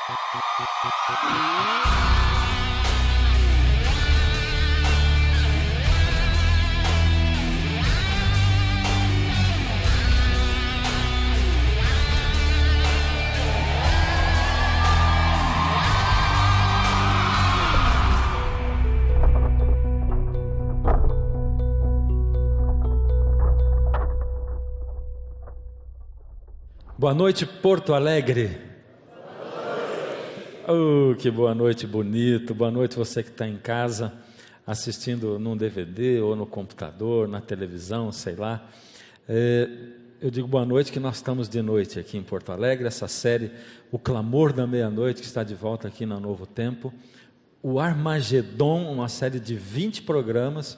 Boa noite, Porto Alegre. Que boa noite bonito. Boa noite você que está em casa assistindo num DVD ou no computador, na televisão, sei lá. Eu digo boa noite que nós estamos de noite aqui em Porto Alegre. Essa série, O Clamor da Meia-Noite, que está de volta aqui na Novo Tempo. O Armagedon, uma série de 20 programas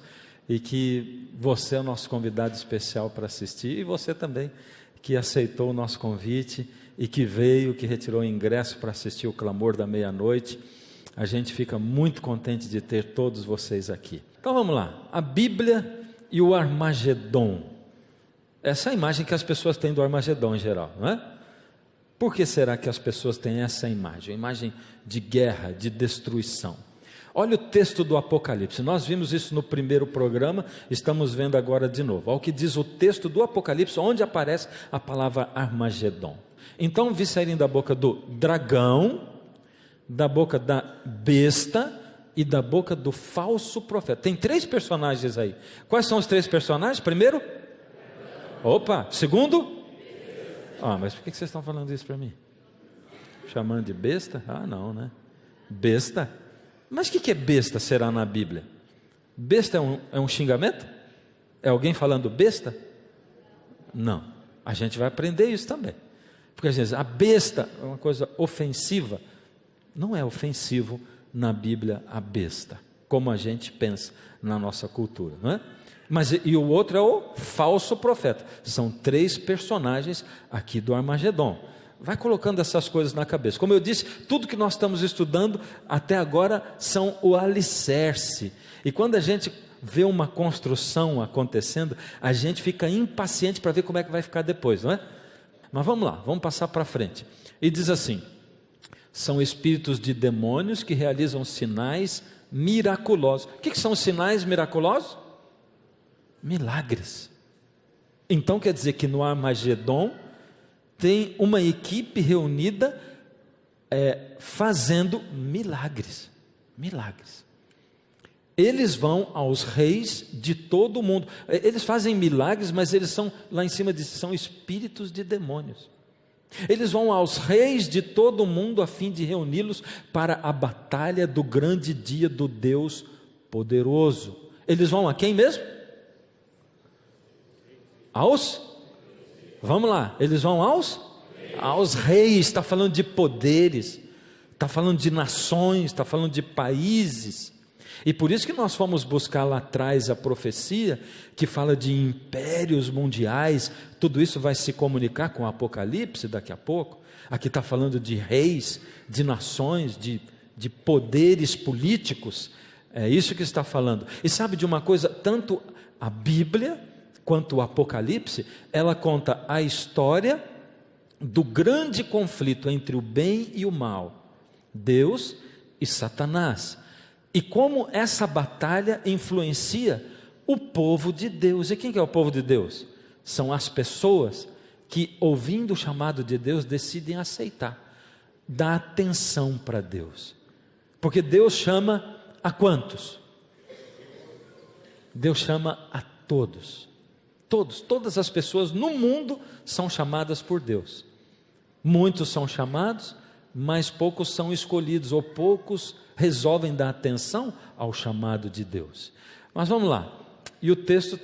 e que você é o nosso convidado especial para assistir, e você também que aceitou o nosso convite e que veio, que retirou o ingresso para assistir o Clamor da Meia-Noite. A gente fica muito contente de ter todos vocês aqui. Então vamos lá, a Bíblia e o Armagedon. Essa é a imagem que as pessoas têm do Armagedon em geral, não é? Por que será que as pessoas têm essa imagem? A imagem de guerra, de destruição. Olha o texto do Apocalipse, nós vimos isso no primeiro programa, estamos vendo agora de novo. Olha o que diz o texto do Apocalipse, onde aparece a palavra Armagedon. Então vi saírem da boca do dragão, da boca da besta e da boca do falso profeta. Tem 3 personagens aí. Quais são os 3 personagens? Primeiro? Segundo? Mas por que vocês estão falando isso para mim? Chamando de besta? Não, né? Besta? Mas o que é besta será na Bíblia? Besta é um xingamento? É alguém falando besta? Não, a gente vai aprender isso também. Porque às vezes a besta é uma coisa ofensiva. Não é ofensivo na Bíblia a besta, como a gente pensa na nossa cultura, não é? Mas e o outro é o falso profeta. São 3 personagens aqui do Armagedon. Vai colocando essas coisas na cabeça. Como eu disse, tudo que nós estamos estudando até agora são o alicerce. E quando a gente vê uma construção acontecendo, a gente fica impaciente para ver como é que vai ficar depois, não é? Mas vamos lá, vamos passar para frente. E diz assim: são espíritos de demônios que realizam sinais miraculosos. O que são os sinais miraculosos? Milagres. Então quer dizer que no Armagedon tem uma equipe reunida fazendo milagres. Milagres. Eles vão aos reis de todo o mundo. Eles fazem milagres, mas eles são, lá em cima disso, são espíritos de demônios. Eles vão aos reis de todo o mundo a fim de reuni-los para a batalha do grande dia do Deus poderoso. Eles vão a quem mesmo? Vamos lá, eles vão aos reis. Está falando de poderes, está falando de nações, está falando de países. E por isso que nós fomos buscar lá atrás a profecia que fala de impérios mundiais. Tudo isso vai se comunicar com o Apocalipse daqui a pouco. Aqui está falando de reis, de nações, de poderes políticos. É isso que está falando. E sabe de uma coisa? Tanto a Bíblia quanto o Apocalipse, ela conta a história do grande conflito entre o bem e o mal, Deus e Satanás, e como essa batalha influencia o povo de Deus. E quem que é o povo de Deus? São as pessoas que, ouvindo o chamado de Deus, decidem aceitar, dar atenção para Deus, porque Deus chama a quantos? Deus chama a todos. Todas as pessoas no mundo são chamadas por Deus. Muitos são chamados, mas poucos são escolhidos, ou poucos resolvem dar atenção ao chamado de Deus. Mas vamos lá, e o texto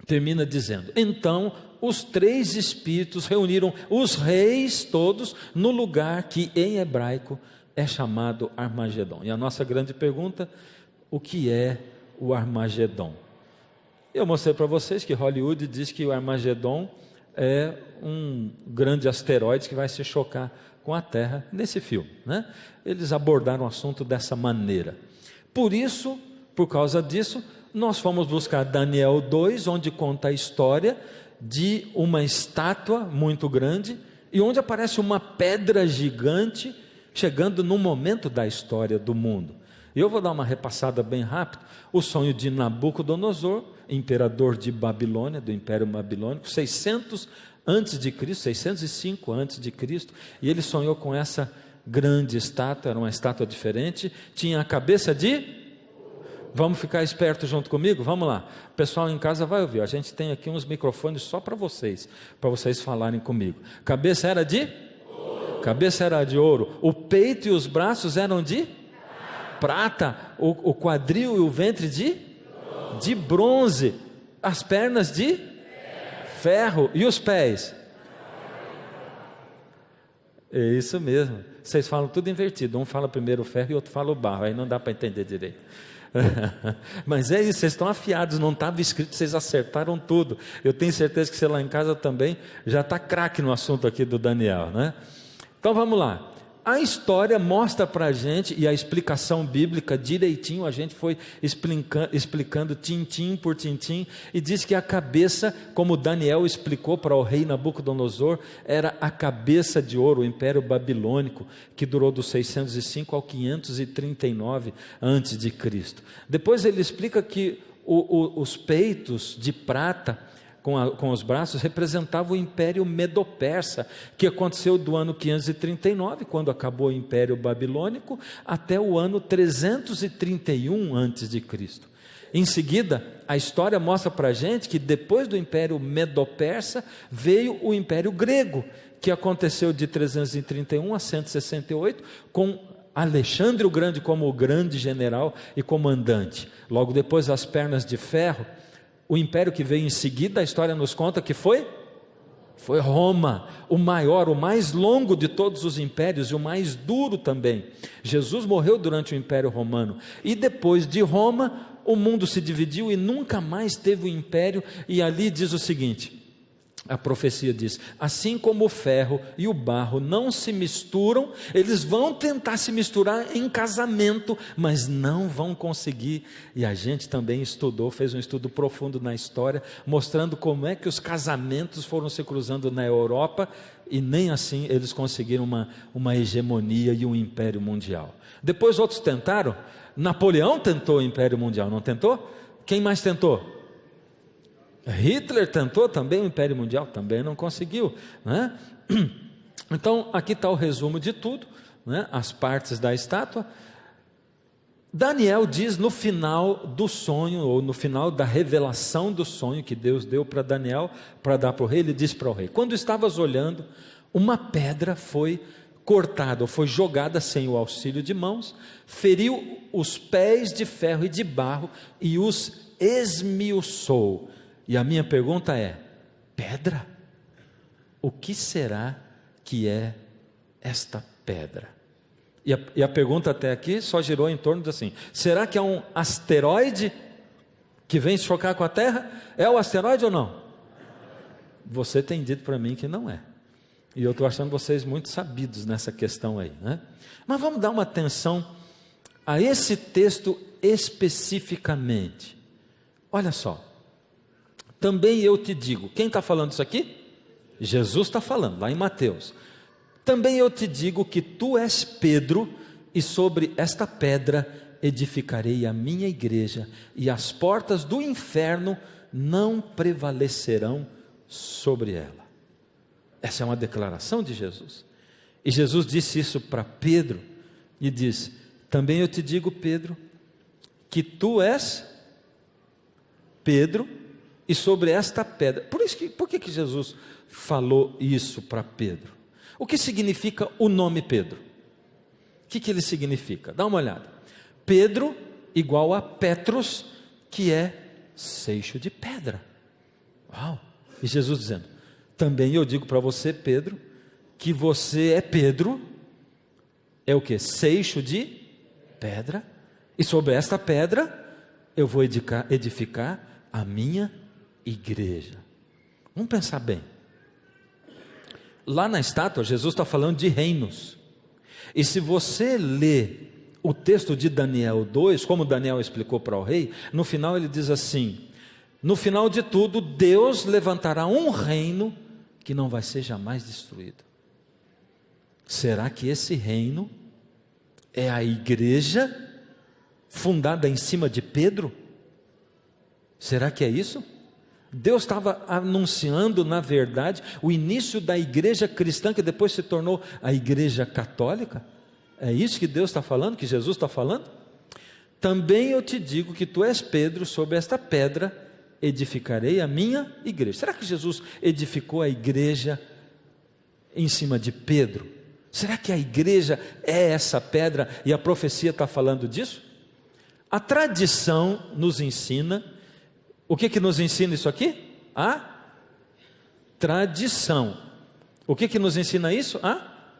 termina dizendo: então os 3 espíritos reuniram os reis todos no lugar que em hebraico é chamado Armagedon. E a nossa grande pergunta: o que é o Armagedon? Eu mostrei para vocês que Hollywood diz que o Armagedon é um grande asteroide que vai se chocar com a Terra nesse filme, né? Eles abordaram o assunto dessa maneira. Por causa disso, nós fomos buscar Daniel 2, onde conta a história de uma estátua muito grande e onde aparece uma pedra gigante chegando num momento da história do mundo. E eu vou dar uma repassada bem rápida. O sonho de Nabucodonosor, imperador de Babilônia, do Império Babilônico, 600 antes de Cristo, 605 antes de Cristo, e ele sonhou com essa grande estátua, era uma estátua diferente, tinha a cabeça de... Vamos ficar espertos junto comigo? Vamos lá. O pessoal em casa vai ouvir. A gente tem aqui uns microfones só para vocês falarem comigo. Cabeça era de? Ouro. Cabeça era de ouro. O peito e os braços eram de? Prata. O quadril e o ventre de? De bronze. As pernas de? Ferro. E os pés? É isso mesmo. Vocês falam tudo invertido. Um fala primeiro o ferro e o outro fala o barro. Aí não dá para entender direito. Mas é isso, vocês estão afiados, não estava escrito, vocês acertaram tudo. Eu tenho certeza que você lá em casa também já está craque no assunto aqui do Daniel, né? Então vamos lá. A história mostra para a gente, e a explicação bíblica direitinho, a gente foi explicando tintim por tintim, e diz que a cabeça, como Daniel explicou para o rei Nabucodonosor, era a cabeça de ouro, o Império Babilônico, que durou dos 605 ao 539 antes de Cristo. Depois ele explica que os peitos de prata, com os braços, representava o Império Medo-Persa, que aconteceu do ano 539, quando acabou o Império Babilônico, até o ano 331 a.C. Em seguida, a história mostra para a gente que depois do Império Medo-Persa, veio o Império Grego, que aconteceu de 331 a 168, com Alexandre o Grande como o grande general e comandante. Logo depois, as pernas de ferro. O império que veio em seguida, a história nos conta que foi Roma, o maior, o mais longo de todos os impérios e o mais duro também. Jesus morreu durante o Império Romano, e depois de Roma, o mundo se dividiu e nunca mais teve o império, e ali diz o seguinte, a profecia diz, assim como o ferro e o barro não se misturam, eles vão tentar se misturar em casamento, mas não vão conseguir. E a gente também estudou, fez um estudo profundo na história, mostrando como é que os casamentos foram se cruzando na Europa, e nem assim eles conseguiram uma hegemonia e um império mundial. Depois outros tentaram. Napoleão tentou o império mundial, não tentou? Quem mais tentou? Hitler tentou também o Império Mundial, também não conseguiu, né? Então aqui está o resumo de tudo, né? As partes da estátua. Daniel diz no final do sonho, ou no final da revelação do sonho que Deus deu para Daniel, para dar para o rei, ele diz para o rei, quando estavas olhando, uma pedra foi cortada, ou foi jogada sem o auxílio de mãos, feriu os pés de ferro e de barro, e os esmiuçou. E a minha pergunta é, pedra? O que será que é esta pedra? E a pergunta até aqui só girou em torno de assim, será que é um asteroide que vem se chocar com a Terra? É o asteroide ou não? Você tem dito para mim que não é. E eu estou achando vocês muito sabidos nessa questão aí, né? Mas vamos dar uma atenção a esse texto especificamente. Olha só. Também eu te digo, quem está falando isso aqui? Jesus está falando, lá em Mateus. Também eu te digo que tu és Pedro, e sobre esta pedra edificarei a minha igreja, e as portas do inferno não prevalecerão sobre ela. Essa é uma declaração de Jesus. E Jesus disse isso para Pedro, e diz, também eu te digo, Pedro, que tu és Pedro, e sobre esta pedra, por que Jesus falou isso para Pedro? O que significa o nome Pedro? O que ele significa? Dá uma olhada. Pedro igual a Petros, que é seixo de pedra. Uau! E Jesus dizendo, também eu digo para você, Pedro, que você é Pedro, é o que? Seixo de pedra, e sobre esta pedra eu vou edificar a minha igreja. Vamos pensar bem. Lá na estátua, Jesus está falando de reinos. E se você lê o texto de Daniel 2, como Daniel explicou para o rei, no final ele diz assim, no final de tudo, Deus levantará um reino que não vai ser jamais destruído. Será que esse reino é a igreja fundada em cima de Pedro? Será que é isso? Deus estava anunciando, na verdade, o início da igreja cristã, que depois se tornou a igreja católica? É isso que Deus está falando, que Jesus está falando? Também eu te digo que tu és Pedro, sobre esta pedra edificarei a minha igreja. Será que Jesus edificou a igreja em cima de Pedro? Será que a igreja é essa pedra e a profecia está falando disso? A tradição nos ensina, o que nos ensina isso aqui? A tradição. O que nos ensina isso? A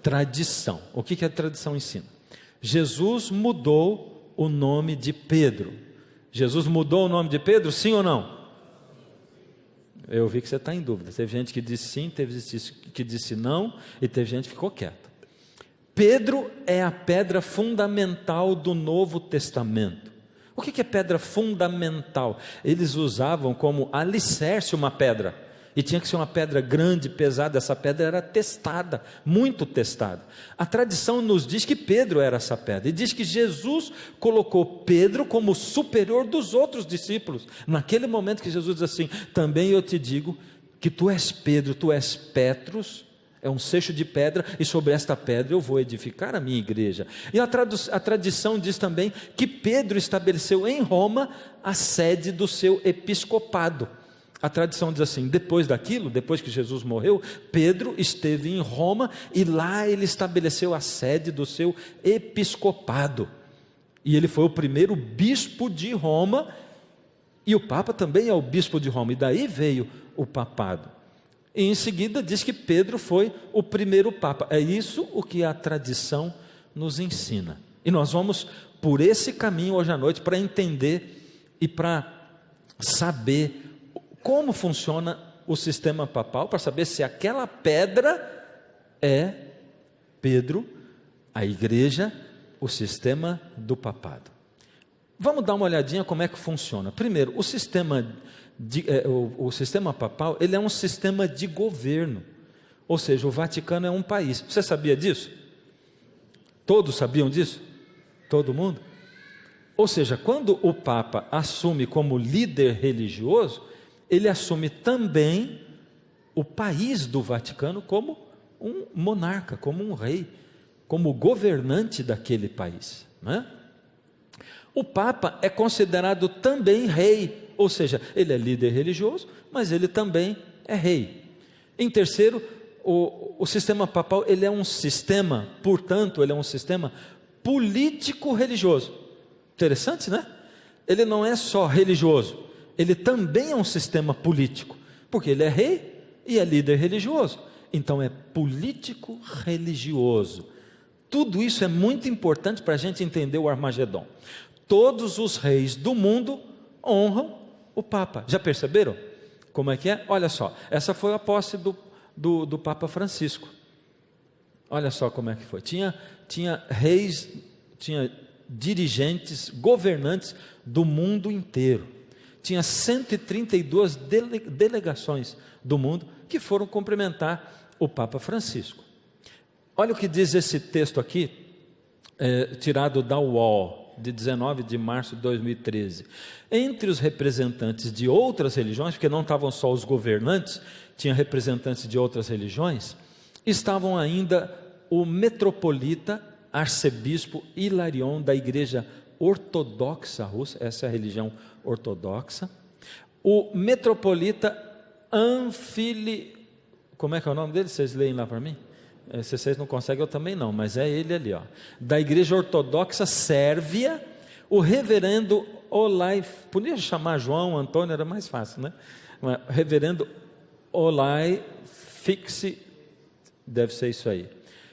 tradição. O que a tradição ensina? Jesus mudou o nome de Pedro. Jesus mudou o nome de Pedro, sim ou não? Eu vi que você está em dúvida. Teve gente que disse sim, teve gente que disse não, e teve gente que ficou quieta. Pedro é a pedra fundamental do Novo Testamento. O que é pedra fundamental? Eles usavam como alicerce uma pedra, e tinha que ser uma pedra grande, pesada. Essa pedra era testada, muito testada. A tradição nos diz que Pedro era essa pedra, e diz que Jesus colocou Pedro como superior dos outros discípulos. Naquele momento que Jesus diz assim: também eu te digo que tu és Pedro, tu és Petros, é um seixo de pedra, e sobre esta pedra eu vou edificar a minha igreja. E a tradição diz também que Pedro estabeleceu em Roma a sede do seu episcopado. A tradição diz assim: depois daquilo, depois que Jesus morreu, Pedro esteve em Roma, e lá ele estabeleceu a sede do seu episcopado, e ele foi o primeiro bispo de Roma, e o Papa também é o bispo de Roma, e daí veio o papado. E em seguida diz que Pedro foi o primeiro Papa. É isso o que a tradição nos ensina, e nós vamos por esse caminho hoje à noite, para entender e para saber como funciona o sistema papal, para saber se aquela pedra é Pedro, a igreja, o sistema do papado. Vamos dar uma olhadinha como é que funciona. Primeiro, o sistema papal, ele é um sistema de governo, ou seja, o Vaticano é um país. Você sabia disso? Todos sabiam disso? Todo mundo? Ou seja, quando o Papa assume como líder religioso, ele assume também o país do Vaticano como um monarca, como um rei, como governante daquele país, não é? O Papa é considerado também rei, ou seja, ele é líder religioso, mas ele também é rei. Em terceiro, o sistema papal, ele é um sistema, portanto, ele é um sistema político-religioso. Interessante, né? Ele não é só religioso, ele também é um sistema político, porque ele é rei e é líder religioso, então é político-religioso. Tudo isso é muito importante para a gente entender o Armagedon. Todos os reis do mundo honram o Papa. Já perceberam como é que é? Olha só, essa foi a posse do Papa Francisco. Olha só como é que foi. Tinha reis, tinha dirigentes, governantes do mundo inteiro. Tinha 132 delegações do mundo que foram cumprimentar o Papa Francisco. Olha o que diz esse texto aqui, tirado da UOL, de 19 de março de 2013. Entre os representantes de outras religiões, porque não estavam só os governantes, tinha representantes de outras religiões, estavam ainda o metropolita arcebispo Hilarion da Igreja Ortodoxa Russa, essa é a religião ortodoxa, o metropolita como é que é o nome dele? Vocês leem lá para mim? Se vocês não conseguem, eu também não, mas é ele ali, ó, da Igreja Ortodoxa Sérvia, o reverendo Olai, podia chamar João, Antônio, era mais fácil, né? Reverendo Olai Fixi, deve ser isso aí,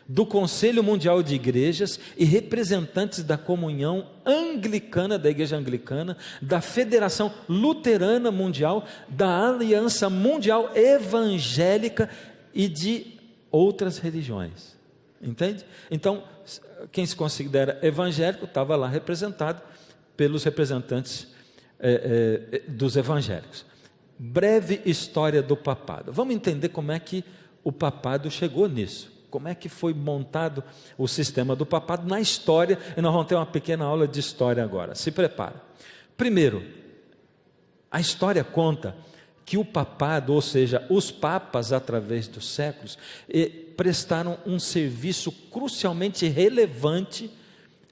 do Conselho Mundial de Igrejas e representantes da Comunhão Anglicana, da Igreja Anglicana, da Federação Luterana Mundial, da Aliança Mundial Evangélica e de outras religiões. Entende? Então, quem se considera evangélico estava lá representado pelos representantes dos evangélicos. Breve história do papado. Vamos entender como é que o papado chegou nisso. como é que foi montado o sistema do papado na história, e nós vamos ter uma pequena aula de história agora. Se prepara. Primeiro, a história conta que o papado, ou seja, os papas através dos séculos, prestaram um serviço crucialmente relevante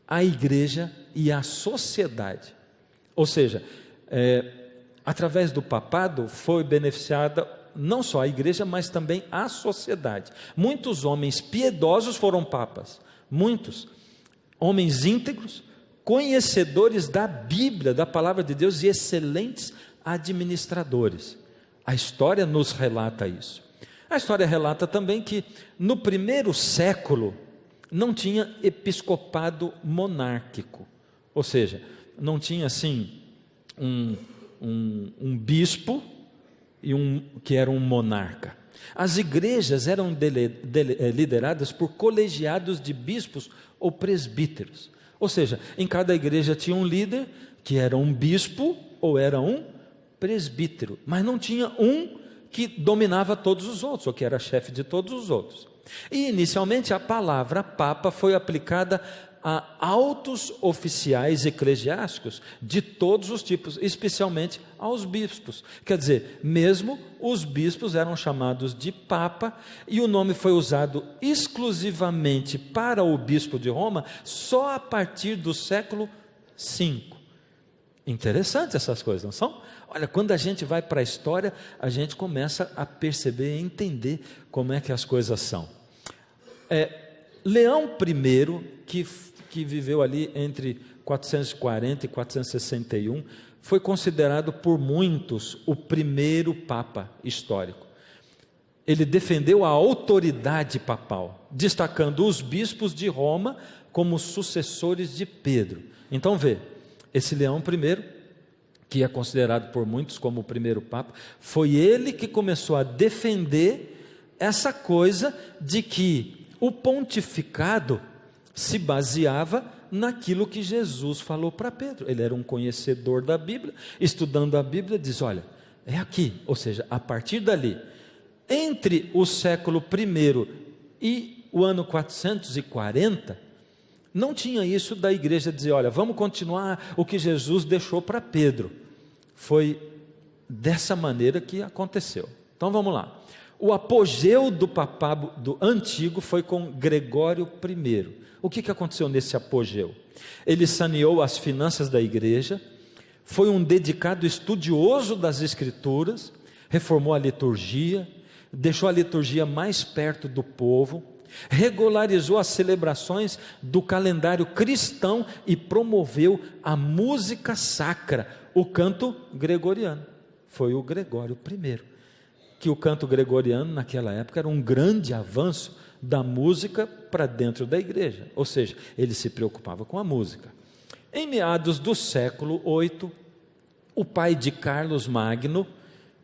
à igreja e à sociedade. Ou seja, através do papado foi beneficiada não só a igreja, mas também a sociedade. Muitos homens piedosos foram papas, muitos homens íntegros, conhecedores da Bíblia, da palavra de Deus, e excelentes administradores. A história nos relata isso. A história relata também que no primeiro século não tinha episcopado monárquico, ou seja, não tinha assim um bispo que era um monarca. As igrejas eram lideradas por colegiados de bispos ou presbíteros, ou seja, em cada igreja tinha um líder que era um bispo ou era um presbítero, mas não tinha um que dominava todos os outros, ou que era chefe de todos os outros. E inicialmente a palavra papa foi aplicada a altos oficiais eclesiásticos de todos os tipos, especialmente aos bispos. Quer dizer, mesmo os bispos eram chamados de papa, e o nome foi usado exclusivamente para o bispo de Roma só a partir do século V. Interessante essas coisas, não são? Olha, quando a gente vai para a história, a gente começa a perceber e entender como é que as coisas são. Leão I, que viveu ali entre 440 e 461, foi considerado por muitos o primeiro papa histórico. Ele defendeu a autoridade papal, destacando os bispos de Roma como sucessores de Pedro. Então vê, esse Leão I, que é considerado por muitos como o primeiro papa, foi ele que começou a defender essa coisa de que o pontificado se baseava naquilo que Jesus falou para Pedro. Ele era um conhecedor da Bíblia, estudando a Bíblia, diz, olha, é aqui, ou seja, a partir dali, entre o século I e o ano 440, não tinha isso da igreja dizer, olha, vamos continuar o que Jesus deixou para Pedro. Foi dessa maneira que aconteceu. Então vamos lá. O apogeu do papado antigo foi com Gregório I. O que aconteceu nesse apogeu? Ele saneou as finanças da igreja, foi um dedicado estudioso das Escrituras, reformou a liturgia, deixou a liturgia mais perto do povo, regularizou as celebrações do calendário cristão e promoveu a música sacra, o canto gregoriano. Foi o Gregório I, que o canto gregoriano naquela época era um grande avanço da música para dentro da igreja, ou seja, ele se preocupava com a música. Em meados do século VIII, o pai de Carlos Magno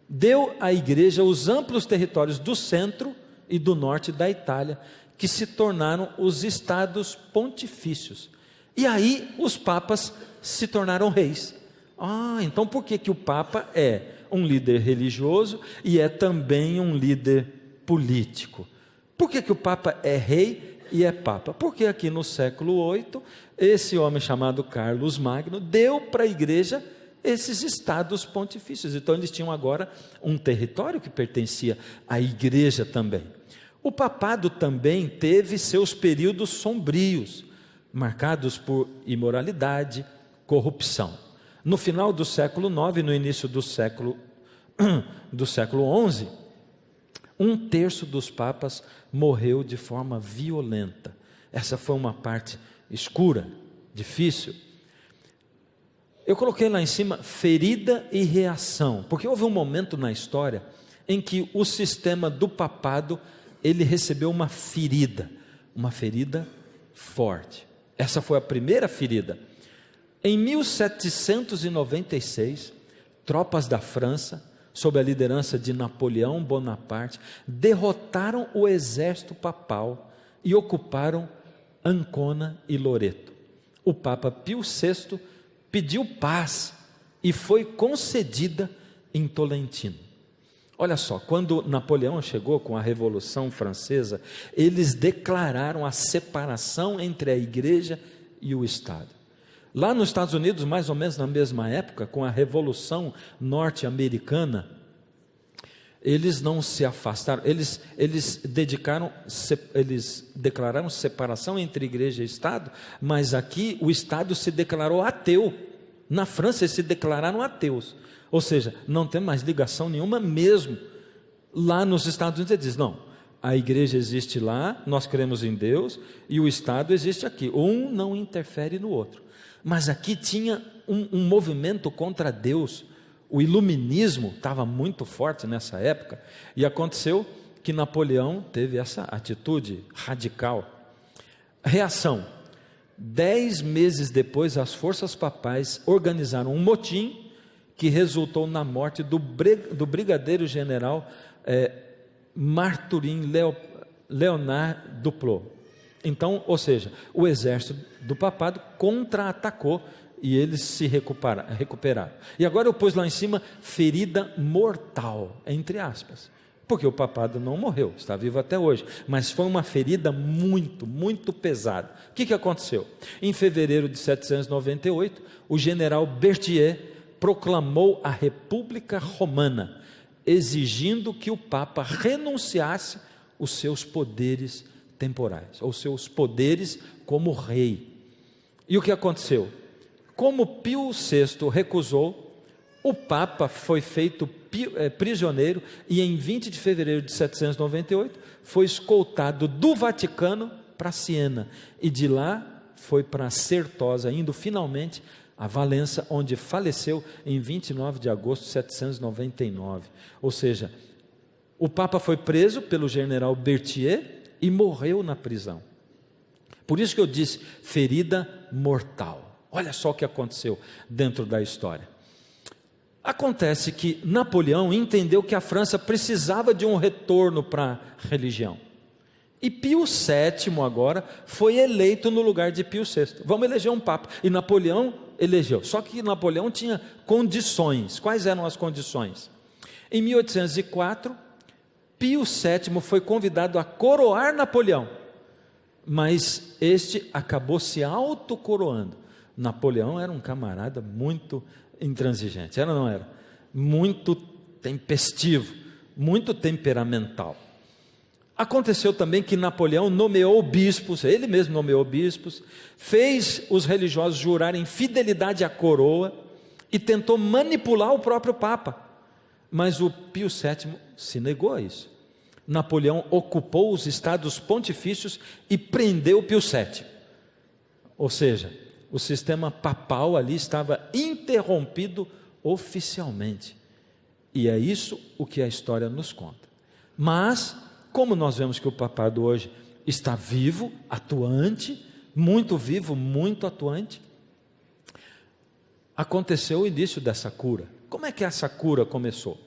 deu à igreja os amplos territórios do centro e do norte da Itália, que se tornaram os estados pontifícios. E aí os papas se tornaram reis. Então por que o papa é um líder religioso e é também um líder político? Por que o papa é rei e é papa? Porque aqui no século VIII, esse homem chamado Carlos Magno deu para a igreja esses estados pontifícios. Então eles tinham agora um território que pertencia à igreja também. O papado também teve seus períodos sombrios, marcados por imoralidade, corrupção. No final do século IX, no início do século XI, 1/3 dos papas morreu de forma violenta. Essa foi uma parte escura, difícil. Eu coloquei lá em cima ferida e reação, porque houve um momento na história em que o sistema do papado ele recebeu uma ferida forte. Essa foi a primeira ferida. Em 1796, tropas da França, sob a liderança de Napoleão Bonaparte, derrotaram o exército papal e ocuparam Ancona e Loreto. O Papa Pio VI pediu paz e foi concedida em Tolentino. Olha só, quando Napoleão chegou com a Revolução Francesa, eles declararam a separação entre a igreja e o Estado. Lá nos Estados Unidos, mais ou menos na mesma época, com a Revolução Norte-Americana, eles não se afastaram, eles declararam separação entre igreja e Estado, mas aqui o Estado se declarou ateu. Na França eles se declararam ateus, ou seja, não tem mais ligação nenhuma mesmo. Lá nos Estados Unidos eles dizem, não, a igreja existe lá, nós cremos em Deus, e o Estado existe aqui, um não interfere no outro. Mas aqui tinha um movimento contra Deus. O iluminismo estava muito forte nessa época, e aconteceu que Napoleão teve essa atitude radical. Reação: 10 meses depois, as forças papais organizaram um motim que resultou na morte do brigadeiro general Marturin Leonard Duplot. Então, ou seja, o exército do papado contra-atacou e eles se recuperaram. E agora eu pus lá em cima, ferida mortal, entre aspas, porque o papado não morreu, está vivo até hoje, mas foi uma ferida muito, muito pesada. O que aconteceu? Em fevereiro de 798, o general Berthier proclamou a República Romana, exigindo que o Papa renunciasse os seus poderes temporais, ou seus poderes como rei. E o que aconteceu? Como Pio VI recusou, o Papa foi feito prisioneiro e em 20 de fevereiro de 798 foi escoltado do Vaticano para Siena e de lá foi para Certosa, indo finalmente a Valença, onde faleceu em 29 de agosto de 799. Ou seja, o Papa foi preso pelo general Berthier e morreu na prisão. Por isso que eu disse, ferida mortal. Olha só o que aconteceu dentro da história. Acontece que Napoleão entendeu que a França precisava de um retorno para a religião. E Pio VII agora foi eleito no lugar de Pio VI. Vamos eleger um papa. E Napoleão elegeu. Só que Napoleão tinha condições. Quais eram as condições? Em 1804, Pio VII foi convidado a coroar Napoleão. Mas este acabou se autocoroando. Napoleão era um camarada muito intransigente, era ou não era? Muito tempestivo, muito temperamental. Aconteceu também que Napoleão nomeou bispos, ele mesmo nomeou bispos, fez os religiosos jurarem fidelidade à coroa e tentou manipular o próprio Papa, mas o Pio VII se negou a isso. Napoleão ocupou os estados pontifícios e prendeu Pio VII, ou seja, o sistema papal ali estava interrompido oficialmente. E é isso o que a história nos conta. Mas, como nós vemos que o papado hoje está vivo, atuante, muito vivo, muito atuante, aconteceu o início dessa cura. Como é que essa cura começou?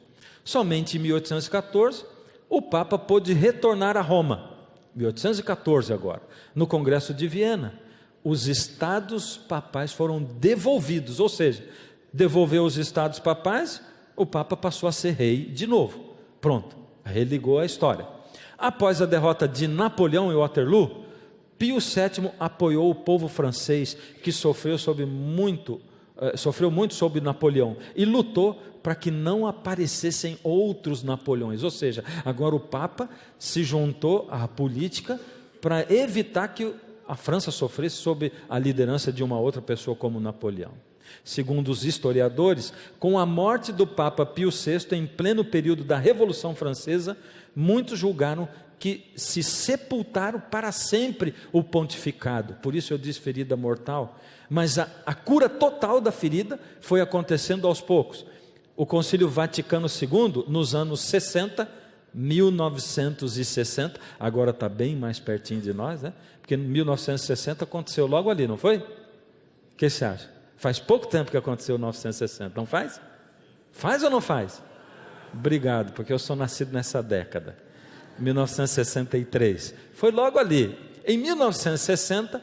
Somente em 1814, o Papa pôde retornar a Roma. 1814 agora, no Congresso de Viena. Os estados papais foram devolvidos, ou seja, devolveu os estados papais, o Papa passou a ser rei de novo. Pronto, religou a história. Após a derrota de Napoleão em Waterloo, Pio VII apoiou o povo francês, que sofreu muito sob Napoleão, e lutou para que não aparecessem outros Napoleões, ou seja, agora o Papa se juntou à política para evitar que a França sofresse sob a liderança de uma outra pessoa como Napoleão. Segundo os historiadores, com a morte do Papa Pio VI, em pleno período da Revolução Francesa, muitos julgaram que se sepultaram para sempre o pontificado. Por isso eu disse ferida mortal. Mas a cura total da ferida foi acontecendo aos poucos. O Concílio Vaticano II, nos anos 1960, agora está bem mais pertinho de nós, né? Porque em 1960 aconteceu logo ali, não foi? O que você acha? Faz pouco tempo que aconteceu 1960, não faz? Faz ou não faz? Obrigado, porque eu sou nascido nessa década, 1963. Foi logo ali. Em 1960,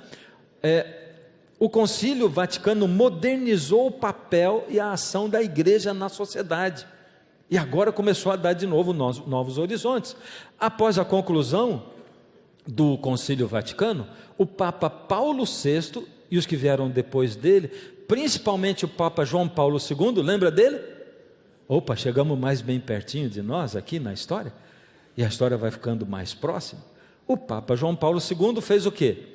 o Concílio Vaticano modernizou o papel e a ação da igreja na sociedade. E agora começou a dar de novo novos horizontes. Após a conclusão do Concílio Vaticano, o Papa Paulo VI e os que vieram depois dele, principalmente o Papa João Paulo II, lembra dele? Opa, chegamos mais bem pertinho de nós aqui na história, e a história vai ficando mais próxima. O Papa João Paulo II fez o quê?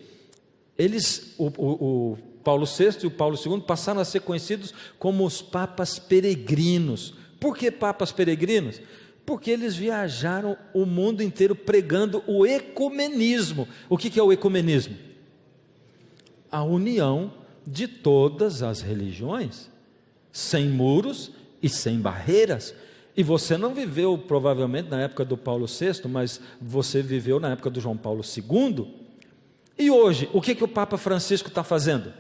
O Paulo VI e o Paulo II passaram a ser conhecidos como os papas peregrinos. Por que papas peregrinos? Porque eles viajaram o mundo inteiro pregando o ecumenismo. O que é o ecumenismo? A união de todas as religiões, sem muros e sem barreiras. E você não viveu provavelmente na época do Paulo VI, mas você viveu na época do João Paulo II. E hoje, o que o Papa Francisco está fazendo?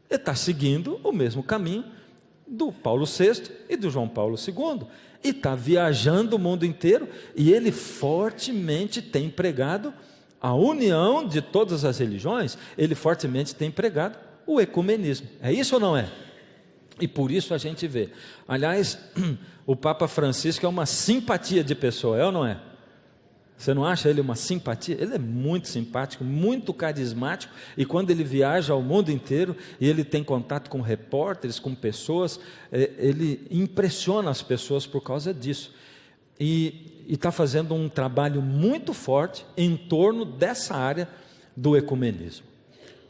Ele está seguindo o mesmo caminho do Paulo VI e do João Paulo II, e está viajando o mundo inteiro, e ele fortemente tem pregado a união de todas as religiões, ele fortemente tem pregado o ecumenismo. É isso ou não é? E por isso a gente vê, aliás, o Papa Francisco é uma simpatia de pessoa, é ou não é? Você não acha ele uma simpatia? Ele é muito simpático, muito carismático, e quando ele viaja ao mundo inteiro, e ele tem contato com repórteres, com pessoas, ele impressiona as pessoas por causa disso, e está fazendo um trabalho muito forte em torno dessa área do ecumenismo.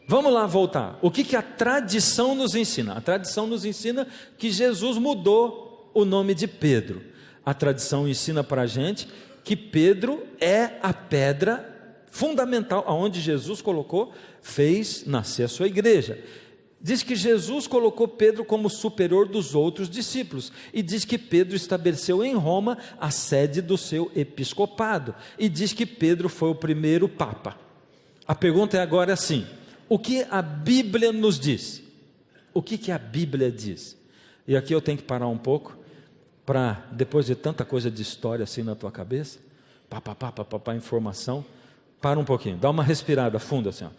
Vamos lá voltar, o que a tradição nos ensina? A tradição nos ensina que Jesus mudou o nome de Pedro. A tradição ensina para a gente que Pedro é a pedra fundamental, aonde Jesus fez nascer a sua igreja. Diz que Jesus colocou Pedro como superior dos outros discípulos, e diz que Pedro estabeleceu em Roma a sede do seu episcopado, e diz que Pedro foi o primeiro papa. A pergunta é agora assim: o que a Bíblia nos diz? O que a Bíblia diz? E aqui eu tenho que parar um pouco, para, depois de tanta coisa de história assim na tua cabeça, informação, para um pouquinho, dá uma respirada funda assim, ó.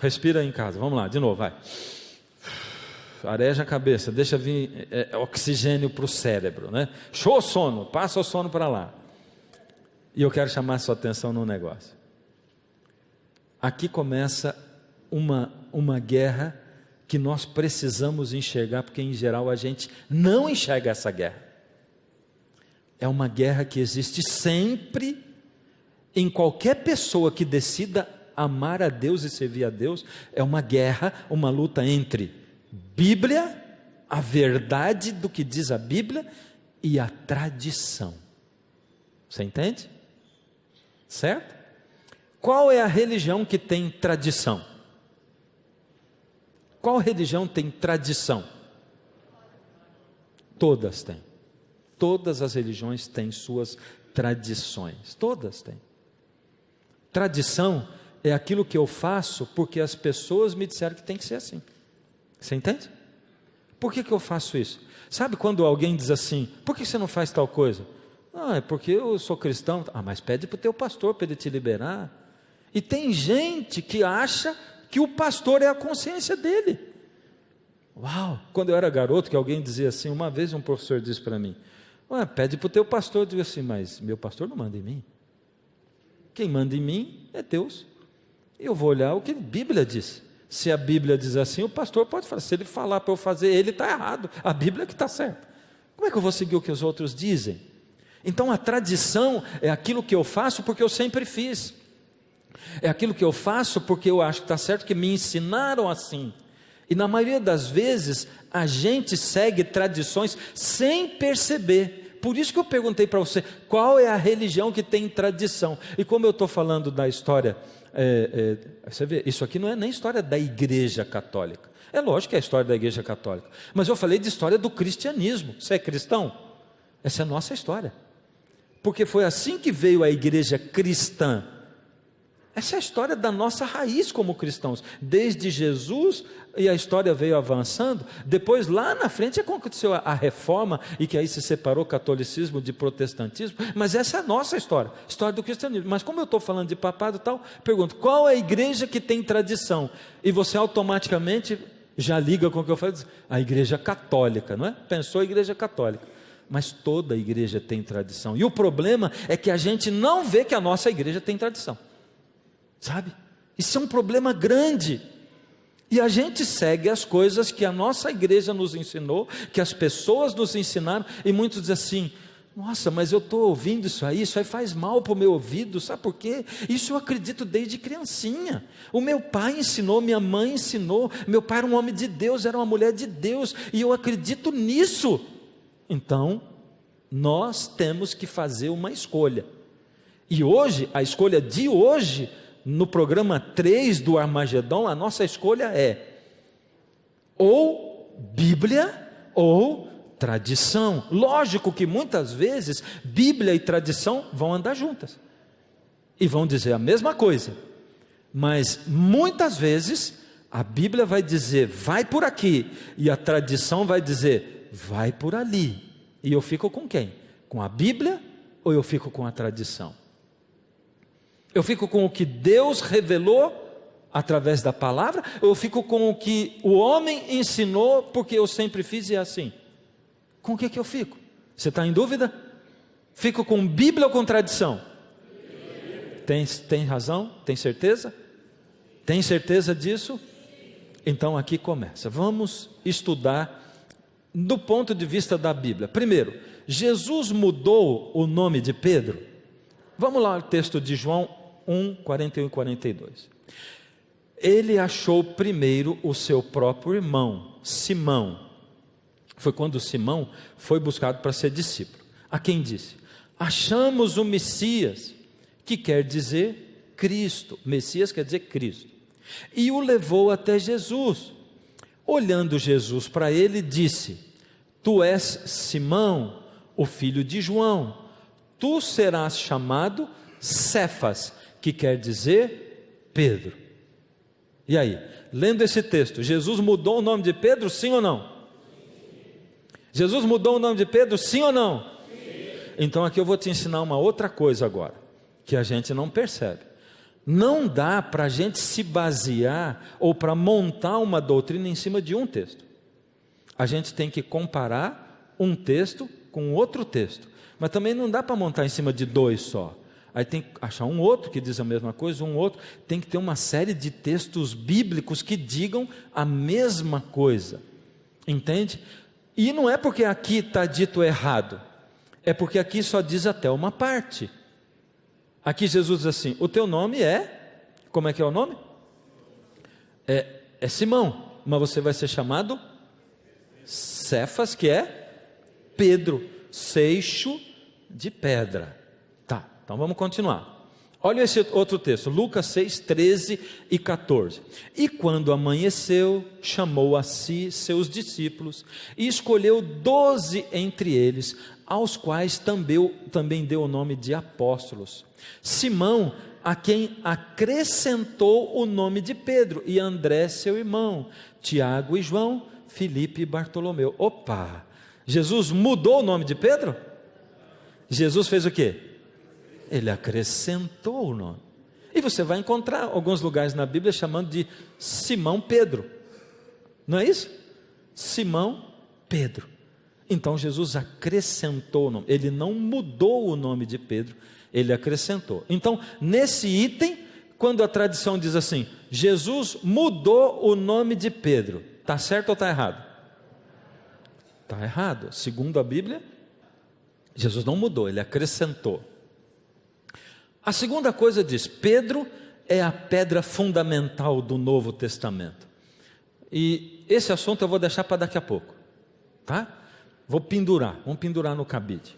Respira aí em casa, vamos lá, de novo, vai. Areja a cabeça, deixa vir oxigênio para o cérebro, né? Show o sono, passa o sono para lá. E eu quero chamar a sua atenção num negócio. Aqui começa uma guerra que nós precisamos enxergar, porque em geral a gente não enxerga essa guerra. É uma guerra que existe sempre em qualquer pessoa que decida amar a Deus e servir a Deus. É uma guerra, uma luta entre Bíblia, a verdade do que diz a Bíblia, e a tradição. Você entende? Certo? Qual é a religião que tem tradição? Qual religião tem tradição? Todas têm. Todas as religiões têm suas tradições. Todas têm. Tradição é aquilo que eu faço porque as pessoas me disseram que tem que ser assim. Você entende? Por que eu faço isso? Sabe quando alguém diz assim: por que você não faz tal coisa? É porque eu sou cristão. Mas pede para o teu pastor para ele te liberar. E tem gente que acha que o pastor é a consciência dele. Uau! Quando eu era garoto, que alguém dizia assim, uma vez um professor disse para mim: pede para o teu pastor. Eu digo assim: mas meu pastor não manda em mim. Quem manda em mim é Deus. Eu vou olhar o que a Bíblia diz. Se a Bíblia diz assim, o pastor pode fazer. Se ele falar para eu fazer, ele está errado. A Bíblia é que está certa. Como é que eu vou seguir o que os outros dizem? Então a tradição é aquilo que eu faço porque eu sempre fiz. É aquilo que eu faço porque eu acho que está certo, que me ensinaram assim. E na maioria das vezes a gente segue tradições sem perceber. Por isso que eu perguntei para você, qual é a religião que tem tradição? E como eu estou falando da história, você vê, isso aqui não é nem história da Igreja Católica. É lógico que é a história da Igreja Católica, mas eu falei de história do cristianismo. Você é cristão? Essa é a nossa história, porque foi assim que veio a igreja cristã. Essa é a história da nossa raiz como cristãos, desde Jesus, e a história veio avançando. Depois lá na frente aconteceu a reforma, e que aí se separou o catolicismo de protestantismo, mas essa é a nossa história, história do cristianismo. Mas como eu estou falando de papado e tal, pergunto, qual é a igreja que tem tradição? E você automaticamente já liga com o que eu falo, a igreja católica, não é? Pensou a igreja católica, mas toda a igreja tem tradição, e o problema é que a gente não vê que a nossa igreja tem tradição, sabe? Isso é um problema grande, e a gente segue as coisas que a nossa igreja nos ensinou, que as pessoas nos ensinaram, e muitos dizem assim, nossa, mas eu estou ouvindo isso aí faz mal para o meu ouvido, sabe por quê? Isso eu acredito desde criancinha, o meu pai ensinou, minha mãe ensinou, meu pai era um homem de Deus, era uma mulher de Deus, e eu acredito nisso. Então, nós temos que fazer uma escolha, e hoje, a escolha de hoje, no programa 3 do Armagedon, a nossa escolha é, ou Bíblia, ou tradição. Lógico que muitas vezes Bíblia e tradição vão andar juntas e vão dizer a mesma coisa, mas muitas vezes a Bíblia vai dizer vai por aqui e a tradição vai dizer vai por ali, e eu fico com quem? Com a Bíblia ou eu fico com a tradição? Eu fico com o que Deus revelou através da palavra, ou eu fico com o que o homem ensinou porque eu sempre fiz e é assim? Com o que eu fico? Você está em dúvida? Fico com Bíblia ou com tradição? Tem razão? Tem certeza? Tem certeza disso? Então aqui começa. Vamos estudar do ponto de vista da Bíblia. Primeiro, Jesus mudou o nome de Pedro? Vamos lá, o texto de João 1, 41 e 42. Ele achou primeiro o seu próprio irmão, Simão. Foi quando Simão foi buscado para ser discípulo. A quem disse: achamos o Messias, que quer dizer Cristo. Messias quer dizer Cristo. E o levou até Jesus. Olhando Jesus para ele, disse: tu és Simão, o filho de João. Tu serás chamado Cefas, que quer dizer Pedro. E aí, lendo esse texto, Jesus mudou o nome de Pedro, sim ou não? Jesus mudou o nome de Pedro, sim ou não? Sim. Então aqui eu vou te ensinar uma outra coisa agora, que a gente não percebe. Não dá para a gente se basear ou para montar uma doutrina em cima de um texto. A gente tem que comparar um texto com outro texto, mas também não dá para montar em cima de dois só. Aí tem que achar um outro que diz a mesma coisa, um outro, tem que ter uma série de textos bíblicos que digam a mesma coisa, entende? E não é porque aqui está dito errado, é porque aqui só diz até uma parte. Aqui Jesus diz assim: o teu nome é, como é que é o nome? É Simão, mas você vai ser chamado Cefas, que é Pedro, seixo de pedra. Tá, então vamos continuar. Olha esse outro texto, Lucas 6, 13 e 14. E quando amanheceu, chamou a si seus discípulos e escolheu 12 entre eles, aos quais também deu o nome de apóstolos. Simão, a quem acrescentou o nome de Pedro, e André seu irmão, Tiago e João, Filipe e Bartolomeu. Opa! Jesus mudou o nome de Pedro? Jesus fez o quê? Ele acrescentou o nome. E você vai encontrar alguns lugares na Bíblia chamando de Simão Pedro. Não é isso? Simão Pedro. Então Jesus acrescentou o nome. Ele não mudou o nome de Pedro, ele acrescentou. Então, nesse item, quando a tradição diz assim, Jesus mudou o nome de Pedro, está certo ou está errado? Está errado. Segundo a Bíblia, Jesus não mudou, ele acrescentou. A segunda coisa diz: Pedro é a pedra fundamental do Novo Testamento. E esse assunto eu vou deixar para daqui a pouco, tá? Vamos pendurar no cabide.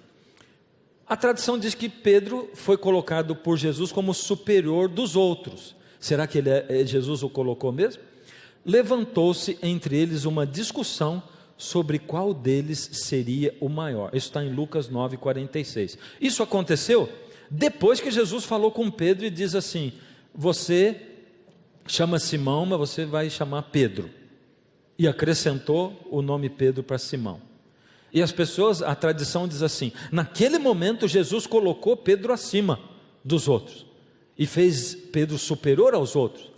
A tradição diz que Pedro foi colocado por Jesus como superior dos outros. Será que Jesus o colocou mesmo? Levantou-se entre eles uma discussão sobre qual deles seria o maior. Isso está em Lucas 9, 46. Isso aconteceu depois que Jesus falou com Pedro e diz assim: você chama Simão, mas você vai chamar Pedro. E acrescentou o nome Pedro para Simão. E as pessoas, a tradição diz assim: naquele momento Jesus colocou Pedro acima dos outros e fez Pedro superior aos outros.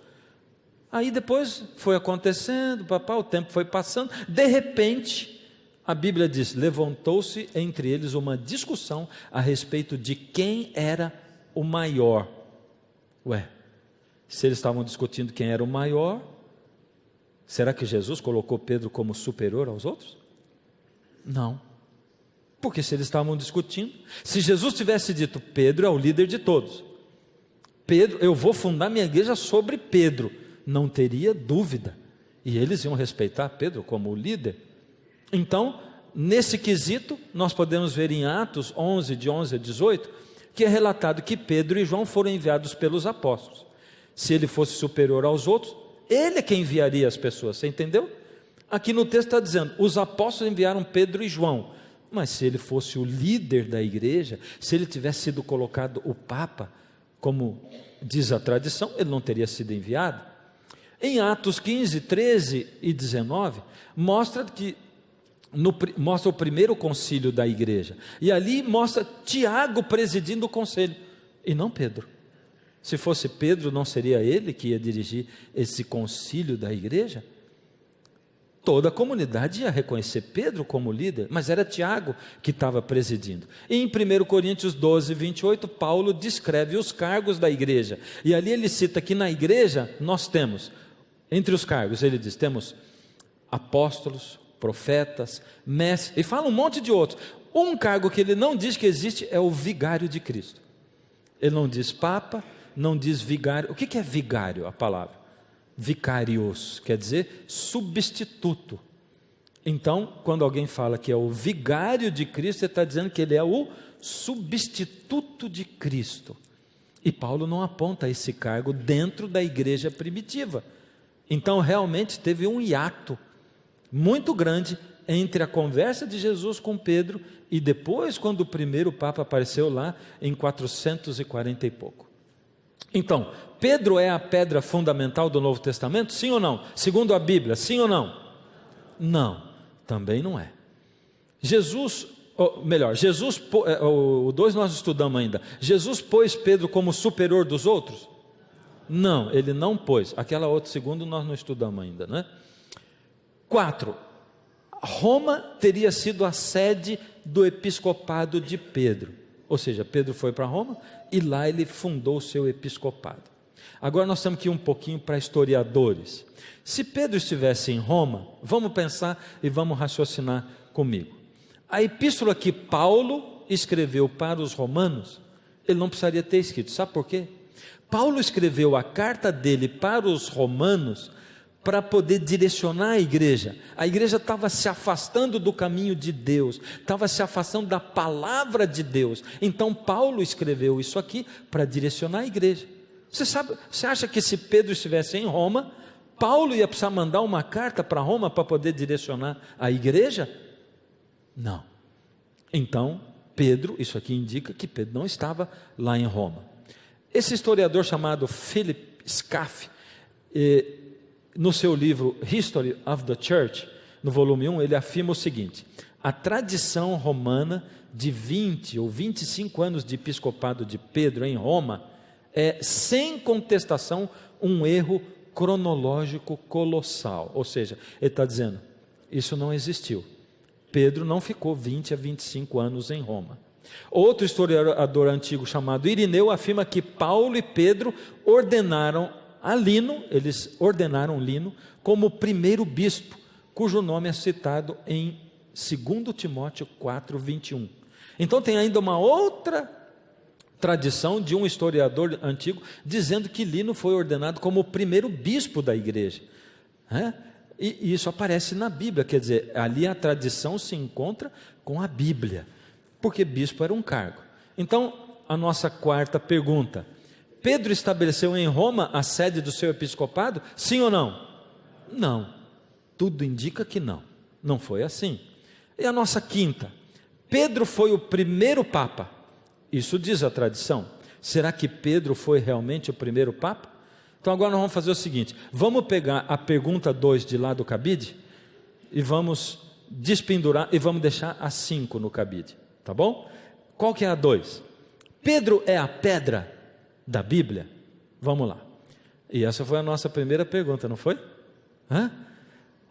Aí depois foi acontecendo, o tempo foi passando, de repente, a Bíblia diz, levantou-se entre eles uma discussão a respeito de quem era o maior. Se eles estavam discutindo quem era o maior, será que Jesus colocou Pedro como superior aos outros? Não. Porque se eles estavam discutindo, se Jesus tivesse dito, Pedro é o líder de todos, Pedro, eu vou fundar minha igreja sobre Pedro, não teria dúvida, e eles iam respeitar Pedro como o líder. Então, nesse quesito, nós podemos ver em Atos 11, de 11 a 18, que é relatado que Pedro e João foram enviados pelos apóstolos. Se ele fosse superior aos outros, ele é quem enviaria as pessoas, você entendeu? Aqui no texto está dizendo, os apóstolos enviaram Pedro e João, mas se ele fosse o líder da igreja, se ele tivesse sido colocado o Papa, como diz a tradição, ele não teria sido enviado. Em Atos 15, 13 e 19, mostra o primeiro concílio da igreja, e ali mostra Tiago presidindo o conselho, e não Pedro. Se fosse Pedro, não seria ele que ia dirigir esse concílio da igreja? Toda a comunidade ia reconhecer Pedro como líder, mas era Tiago que estava presidindo. E em 1 Coríntios 12, 28, Paulo descreve os cargos da igreja, e ali ele cita que na igreja nós temos, entre os cargos, ele diz, temos apóstolos, profetas, mestres, e fala um monte de outros. Um cargo que ele não diz que existe é o vigário de Cristo. Ele não diz papa, não diz vigário. O que é vigário, a palavra? Vicarios, quer dizer substituto. Então, quando alguém fala que é o vigário de Cristo, ele está dizendo que ele é o substituto de Cristo. E Paulo não aponta esse cargo dentro da igreja primitiva. Então, realmente teve um hiato muito grande entre a conversa de Jesus com Pedro e depois, quando o primeiro Papa apareceu lá em 440 e pouco. Então, Pedro é a pedra fundamental do Novo Testamento? Sim ou não? Segundo a Bíblia, sim ou não? Não, também não é. O 2 nós estudamos ainda. Jesus pôs Pedro como superior dos outros? Não, ele não pôs. Aquela outra segundo nós não estudamos ainda, né? 4. Roma teria sido a sede do episcopado de Pedro. Ou seja, Pedro foi para Roma e lá ele fundou o seu episcopado. Agora nós temos que ir um pouquinho para historiadores. Se Pedro estivesse em Roma, vamos pensar e vamos raciocinar comigo. A epístola que Paulo escreveu para os romanos, ele não precisaria ter escrito. Sabe por quê? Paulo escreveu a carta dele para os romanos para poder direcionar a igreja. A igreja estava se afastando do caminho de Deus, estava se afastando da palavra de Deus. Então Paulo escreveu isso aqui para direcionar a igreja. Você acha que se Pedro estivesse em Roma, Paulo ia precisar mandar uma carta para Roma para poder direcionar a igreja? Não. Então Pedro, isso aqui indica que Pedro não estava lá em Roma. Esse historiador chamado Philip Scaff, no seu livro History of the Church, no volume 1, ele afirma o seguinte: a tradição romana de 20 ou 25 anos de episcopado de Pedro em Roma é, sem contestação, um erro cronológico colossal. Ou seja, ele está dizendo, isso não existiu. Pedro não ficou 20 a 25 anos em Roma. Outro historiador antigo chamado Irineu afirma que Paulo e Pedro ordenaram a Lino, eles ordenaram Lino como primeiro bispo, cujo nome é citado em 2 Timóteo 4, 21. Então tem ainda uma outra tradição de um historiador antigo dizendo que Lino foi ordenado como o primeiro bispo da igreja. E isso aparece na Bíblia, quer dizer, ali a tradição se encontra com a Bíblia, porque bispo era um cargo. Então, a nossa quarta pergunta: Pedro estabeleceu em Roma a sede do seu episcopado? Sim ou não? Não. Tudo indica que não. Não foi assim. E a nossa quinta: Pedro foi o primeiro Papa. Isso diz a tradição. Será que Pedro foi realmente o primeiro Papa? Então agora nós vamos fazer o seguinte: vamos pegar a pergunta 2 de lá do cabide e vamos despendurar e vamos deixar a 5 no cabide, tá bom? Qual que é a 2? Pedro é a pedra da Bíblia? Vamos lá. E essa foi a nossa primeira pergunta, não foi?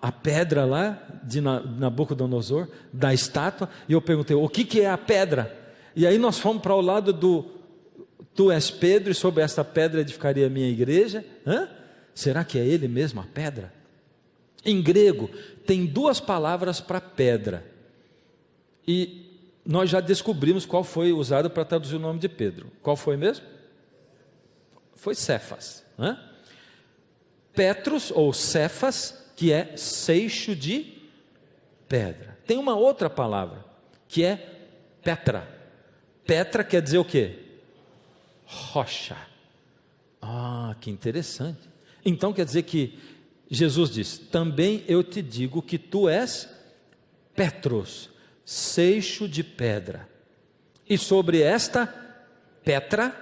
A pedra lá de Nabucodonosor, da estátua, e eu perguntei, o que é a pedra? E aí nós fomos para o lado do, tu és Pedro, e sobre esta pedra edificaria a minha igreja. Será que é ele mesmo, a pedra? Em grego, tem duas palavras para pedra, e nós já descobrimos qual foi usado para traduzir o nome de Pedro. Qual foi mesmo? Foi Cefas. Petros, ou Cefas, que é seixo de pedra. Tem uma outra palavra, que é Petra. Petra quer dizer o quê? Rocha. Que interessante. Então quer dizer que Jesus diz, também eu te digo que tu és Petros, seixo de pedra. E sobre esta Petra,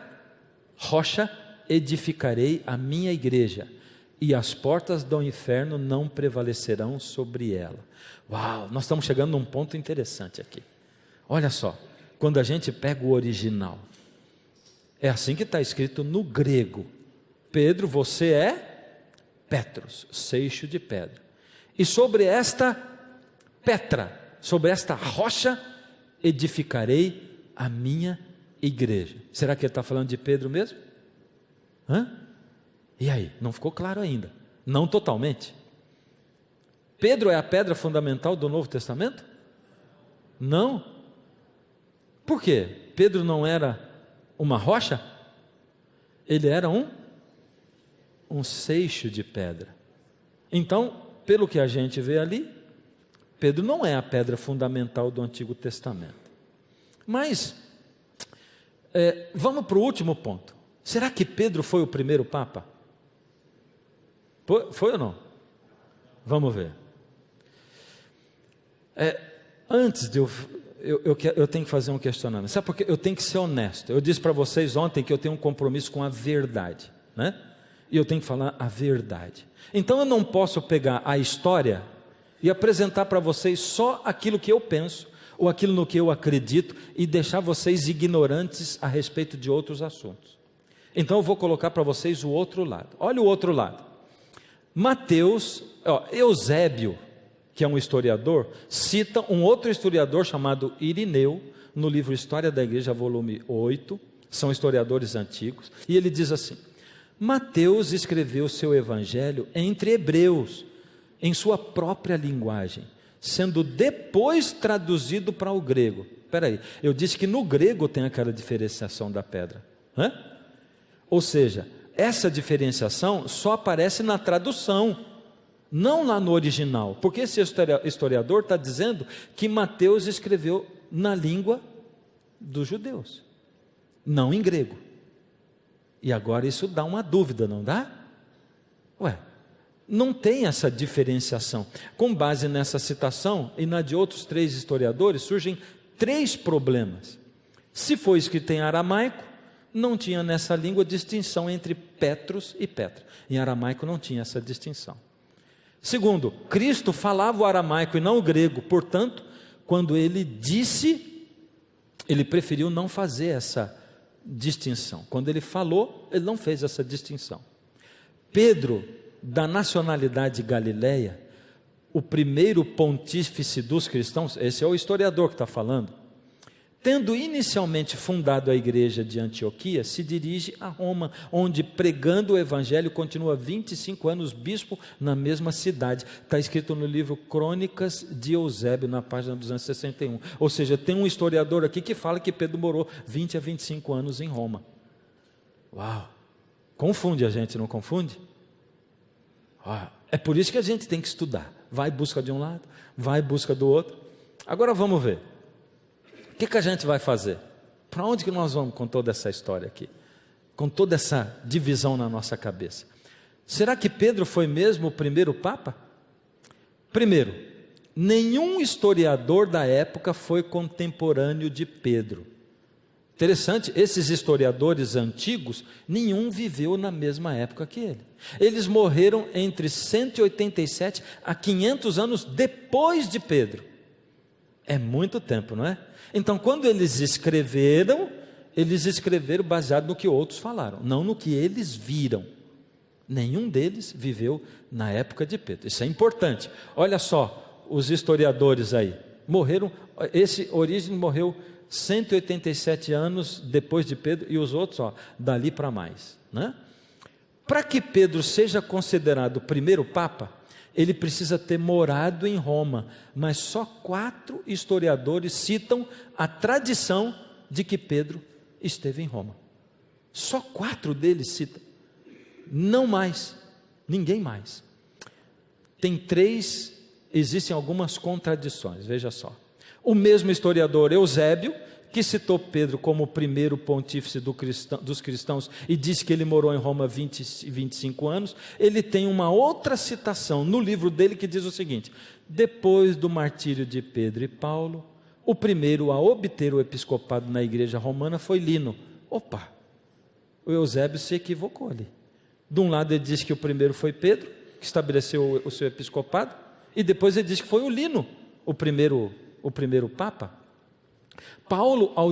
rocha, edificarei a minha igreja, e as portas do inferno não prevalecerão sobre ela. Uau, nós estamos chegando num ponto interessante aqui. Olha só, quando a gente pega o original, é assim que está escrito no grego. Pedro, você é Petros, seixo de pedra. E sobre esta Petra, sobre esta rocha, edificarei a minha igreja. Será que ele está falando de Pedro mesmo? E aí? Não ficou claro ainda. Não totalmente. Pedro é a pedra fundamental do Novo Testamento? Não. Por quê? Pedro não era uma rocha? Ele era um seixo de pedra. Então, pelo que a gente vê ali, Pedro não é a pedra fundamental do Antigo Testamento. Mas, vamos para o último ponto. Será que Pedro foi o primeiro Papa? Foi ou não? Vamos ver. Antes de eu tenho que fazer um questionamento. Sabe por quê? Eu tenho que ser honesto. Eu disse para vocês ontem que eu tenho um compromisso com a verdade, né? E eu tenho que falar a verdade. Então eu não posso pegar a história e apresentar para vocês só aquilo que eu penso, ou aquilo no que eu acredito, e deixar vocês ignorantes a respeito de outros assuntos. Então eu vou colocar para vocês o outro lado. Olha o outro lado. Mateus, Eusébio, que é um historiador, cita um outro historiador chamado Irineu, no livro História da Igreja, volume 8, são historiadores antigos, e ele diz assim: Mateus escreveu seu evangelho entre hebreus, em sua própria linguagem, sendo depois traduzido para o grego. Espera aí, eu disse que no grego tem aquela diferenciação da pedra, ou seja, essa diferenciação só aparece na tradução, não lá no original, porque esse historiador está dizendo que Mateus escreveu na língua dos judeus, não em grego. E agora isso dá uma dúvida, não dá? Não tem essa diferenciação. Com base nessa citação e na de outros 3 historiadores, surgem 3 problemas. Se foi escrito em aramaico, não tinha nessa língua distinção entre Petros e Petra. Em aramaico não tinha essa distinção. Segundo, Cristo falava o aramaico e não o grego, portanto, quando ele disse, ele preferiu não fazer essa distinção. Quando ele falou, ele não fez essa distinção. Pedro, da nacionalidade galileia, o primeiro pontífice dos cristãos, esse é o historiador que está falando, tendo inicialmente fundado a igreja de Antioquia, se dirige a Roma, onde, pregando o evangelho, continua 25 anos bispo na mesma cidade. Está escrito no livro Crônicas de Eusébio, na página 261. Ou seja, tem um historiador aqui que fala que Pedro morou 20 a 25 anos em Roma. Uau! Confunde a gente, não confunde? É por isso que a gente tem que estudar. Vai em busca de um lado, vai em busca do outro. Agora vamos ver. O que a gente vai fazer? Para onde que nós vamos com toda essa história aqui? Com toda essa divisão na nossa cabeça? Será que Pedro foi mesmo o primeiro Papa? Primeiro, nenhum historiador da época foi contemporâneo de Pedro. Interessante, esses historiadores antigos, nenhum viveu na mesma época que ele. Eles morreram entre 187 a 500 anos depois de Pedro. É muito tempo, não é? Então, quando eles escreveram baseado no que outros falaram, não no que eles viram. Nenhum deles viveu na época de Pedro. Isso é importante. Olha só, os historiadores aí morreram. Esse Orígenes morreu 187 anos depois de Pedro, e os outros, dali para mais, né? Para que Pedro seja considerado o primeiro Papa, ele precisa ter morado em Roma, mas só 4 historiadores citam a tradição de que Pedro esteve em Roma. Só 4 deles citam, não mais, ninguém mais. Tem 3, existem algumas contradições, veja só. O mesmo historiador Eusébio, que citou Pedro como o primeiro pontífice dos cristãos e disse que ele morou em Roma 25 anos, ele tem uma outra citação no livro dele que diz o seguinte: depois do martírio de Pedro e Paulo, o primeiro a obter o episcopado na igreja romana foi Lino. Opa, o Eusébio se equivocou ali. De um lado ele diz que o primeiro foi Pedro, que estabeleceu o seu episcopado, e depois ele diz que foi o Lino, o primeiro Papa. Paulo, ao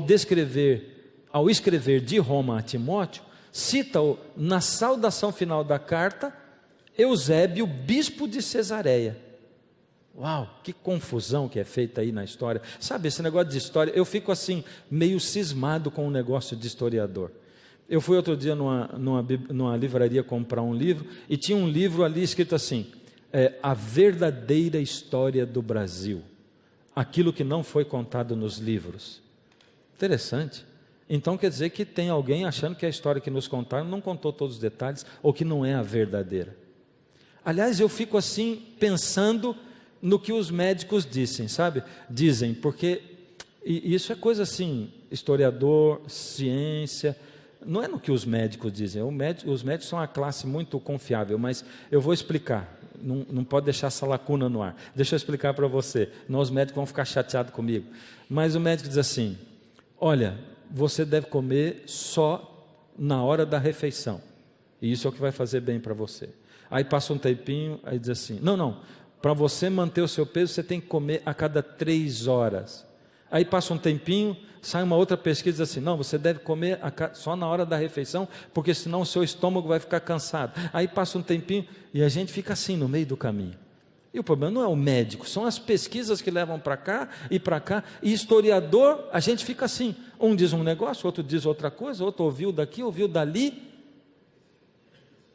escrever de Roma a Timóteo, cita-o na saudação final da carta, Eusébio, bispo de Cesareia. Uau, que confusão que é feita aí na história. Sabe, esse negócio de história, eu fico assim, meio cismado com o negócio de historiador. Eu fui outro dia numa livraria comprar um livro, e tinha um livro ali escrito assim, A Verdadeira História do Brasil. Aquilo que não foi contado nos livros. Interessante. Então quer dizer que tem alguém achando que a história que nos contaram não contou todos os detalhes, ou que não é a verdadeira. Aliás, eu fico assim pensando no que os médicos dizem, porque isso é coisa assim, historiador, ciência, não é no que os médicos dizem. Os médicos são uma classe muito confiável, mas eu vou explicar. Não pode deixar essa lacuna no ar. Deixa eu explicar para você. Não, os médicos vão ficar chateados comigo. Mas o médico diz assim: olha, você deve comer só na hora da refeição. E isso é o que vai fazer bem para você. Aí passa um tempinho, aí diz assim: não, para você manter o seu peso, você tem que comer a cada 3 horas. Aí passa um tempinho, sai uma outra pesquisa e diz assim: não, você deve comer só na hora da refeição, porque senão o seu estômago vai ficar cansado. Aí passa um tempinho e a gente fica assim no meio do caminho. E o problema não é o médico, são as pesquisas que levam para cá, e historiador, a gente fica assim, um diz um negócio, outro diz outra coisa, outro ouviu daqui, ouviu dali.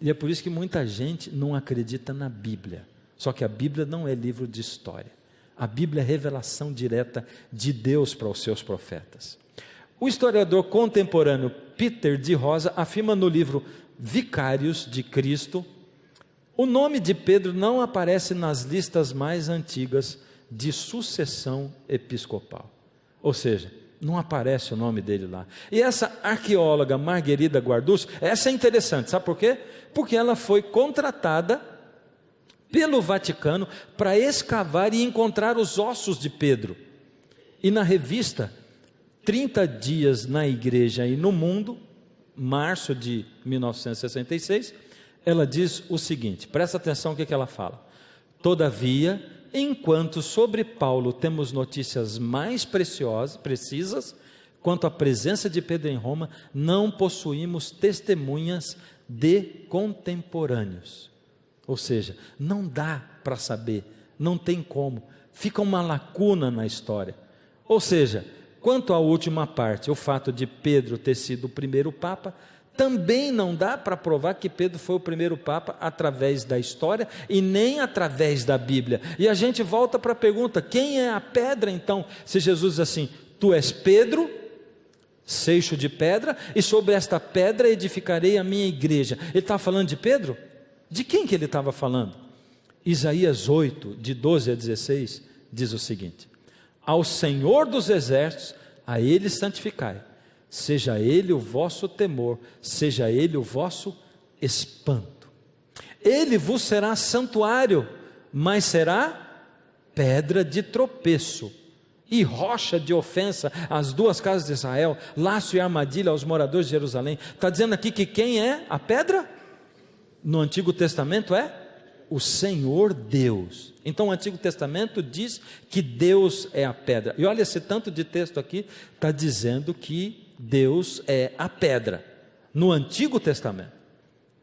E é por isso que muita gente não acredita na Bíblia. Só que a Bíblia não é livro de história. A Bíblia é revelação direta de Deus para os seus profetas. O historiador contemporâneo Peter de Rosa afirma no livro Vicários de Cristo: o nome de Pedro não aparece nas listas mais antigas de sucessão episcopal. Ou seja, não aparece o nome dele lá. E essa arqueóloga Marguerida Guarducci, essa é interessante, sabe por quê? Porque ela foi contratada pelo Vaticano para escavar e encontrar os ossos de Pedro. E na revista 30 Dias na Igreja e no Mundo, março de 1966, ela diz o seguinte, presta atenção o que ela fala: todavia, enquanto sobre Paulo temos notícias mais precisas, quanto à presença de Pedro em Roma, não possuímos testemunhas de contemporâneos. Ou seja, não dá para saber, não tem como, fica uma lacuna na história. Ou seja, quanto à última parte, o fato de Pedro ter sido o primeiro Papa, também não dá para provar que Pedro foi o primeiro Papa através da história e nem através da Bíblia. E a gente volta para a pergunta: quem é a pedra então? Se Jesus diz assim: tu és Pedro, seixo de pedra, e sobre esta pedra edificarei a minha igreja. Ele está falando de Pedro? De quem que ele estava falando? Isaías 8, de 12 a 16, diz o seguinte: ao Senhor dos exércitos, a Ele santificai, seja Ele o vosso temor, seja Ele o vosso espanto. Ele vos será santuário, mas será pedra de tropeço e rocha de ofensa às 2 casas de Israel, laço e armadilha aos moradores de Jerusalém. Está dizendo aqui que quem é a pedra? No Antigo Testamento é o Senhor Deus. Então o Antigo Testamento diz que Deus é a pedra. E olha, esse tanto de texto aqui está dizendo que Deus é a pedra, no Antigo Testamento.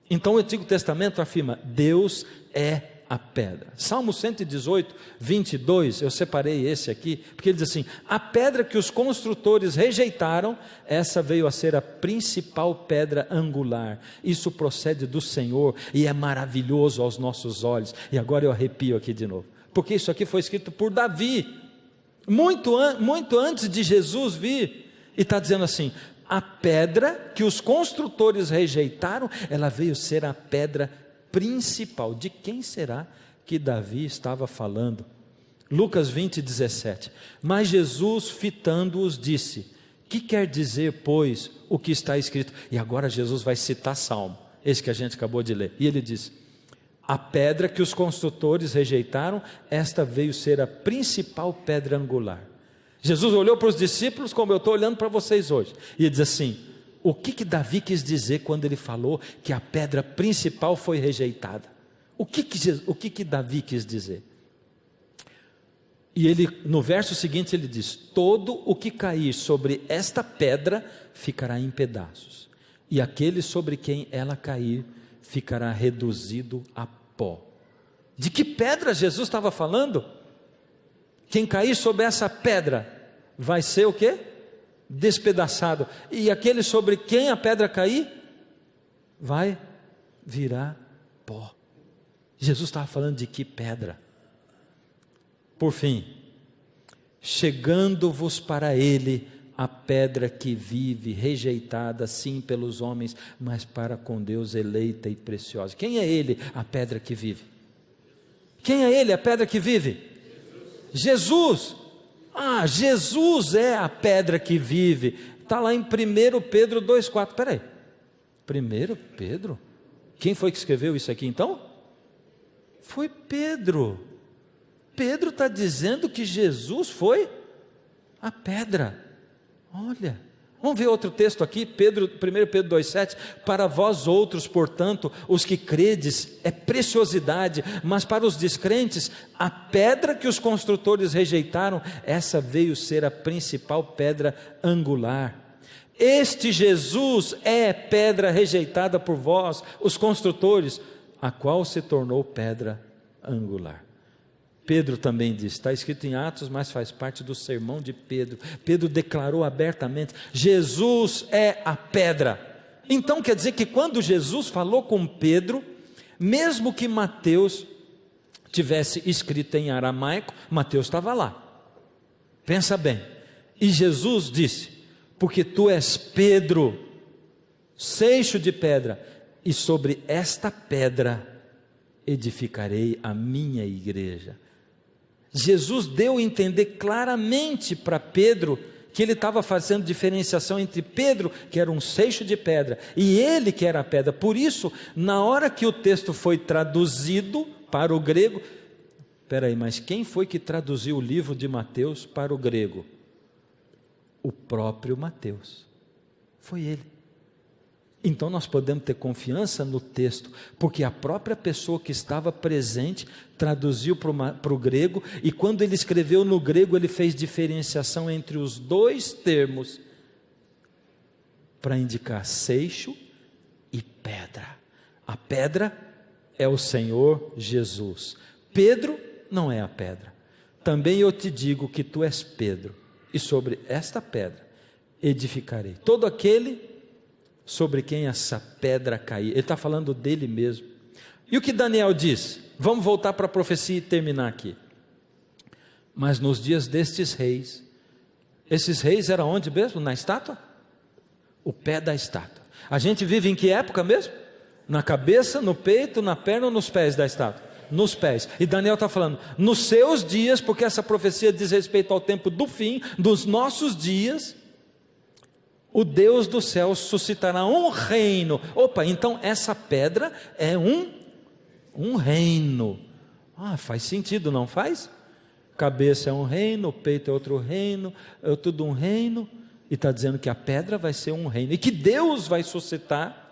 Então o Antigo Testamento afirma: Deus é a pedra. Salmo 118, 22, eu separei esse aqui, porque ele diz assim: a pedra que os construtores rejeitaram, essa veio a ser a principal pedra angular. Isso procede do Senhor e é maravilhoso aos nossos olhos. E agora eu arrepio aqui de novo, porque isso aqui foi escrito por Davi, muito antes de Jesus vir, e está dizendo assim: a pedra que os construtores rejeitaram, ela veio ser a pedra principal. De quem será que Davi estava falando? Lucas 20, 17. Mas Jesus, fitando-os, disse: que quer dizer, pois, o que está escrito? E agora Jesus vai citar Salmo, esse que a gente acabou de ler. E ele diz: a pedra que os construtores rejeitaram, esta veio ser a principal pedra angular. Jesus olhou para os discípulos como eu estou olhando para vocês hoje, e ele diz assim: o que Davi quis dizer quando ele falou que a pedra principal foi rejeitada? O que Davi quis dizer? E ele, no verso seguinte, ele diz: todo o que cair sobre esta pedra ficará em pedaços, e aquele sobre quem ela cair ficará reduzido a pó. De que pedra Jesus estava falando? Quem cair sobre essa pedra vai ser o quê? Despedaçado. E aquele sobre quem a pedra cair vai virar pó. Jesus estava falando de que pedra? Por fim, chegando-vos para ele a pedra que vive, rejeitada sim pelos homens, mas para com Deus eleita e preciosa. Quem é ele, a pedra que vive? Quem é ele, a pedra que vive? Jesus. Jesus é a pedra que vive. Está lá em 1 Pedro 2,4. Espera aí, 1 Pedro? Quem foi que escreveu isso aqui então? Foi Pedro. Pedro está dizendo que Jesus foi a pedra. Olha, vamos ver outro texto aqui, 1 Pedro 2,7, para vós outros, portanto, os que credes, é preciosidade, mas para os descrentes, a pedra que os construtores rejeitaram, essa veio ser a principal pedra angular. Este Jesus é pedra rejeitada por vós, os construtores, a qual se tornou pedra angular. Pedro também diz, está escrito em Atos, mas faz parte do sermão de Pedro. Pedro declarou abertamente: Jesus é a pedra. Então quer dizer que quando Jesus falou com Pedro, mesmo que Mateus tivesse escrito em aramaico, Mateus estava lá. Pensa bem. E Jesus disse: porque tu és Pedro, seixo de pedra, e sobre esta pedra edificarei a minha igreja. Jesus deu a entender claramente para Pedro que ele estava fazendo diferenciação entre Pedro, que era um seixo de pedra, e ele que era a pedra. Por isso, na hora que o texto foi traduzido para o grego, espera aí, mas quem foi que traduziu o livro de Mateus para o grego? O próprio Mateus. Foi ele. Então nós podemos ter confiança no texto, porque a própria pessoa que estava presente traduziu para o grego, e quando ele escreveu no grego, ele fez diferenciação entre os dois termos, para indicar seixo e pedra. A pedra é o Senhor Jesus. Pedro não é a pedra. Também eu te digo que tu és Pedro, e sobre esta pedra edificarei todo aquele sobre quem essa pedra cair. Ele está falando dele mesmo. E o que Daniel diz? Vamos voltar para a profecia e terminar aqui. Mas nos dias destes reis, esses reis eram onde mesmo? Na estátua? O pé da estátua. A gente vive em que época mesmo? Na cabeça, no peito, na perna ou nos pés da estátua? Nos pés. E Daniel está falando, nos seus dias, porque essa profecia diz respeito ao tempo do fim, dos nossos dias, o Deus do céu suscitará um reino. Opa, então essa pedra é um reino. Faz sentido, não faz? Cabeça é um reino, o peito é outro reino, é tudo um reino. E está dizendo que a pedra vai ser um reino, e que Deus vai suscitar,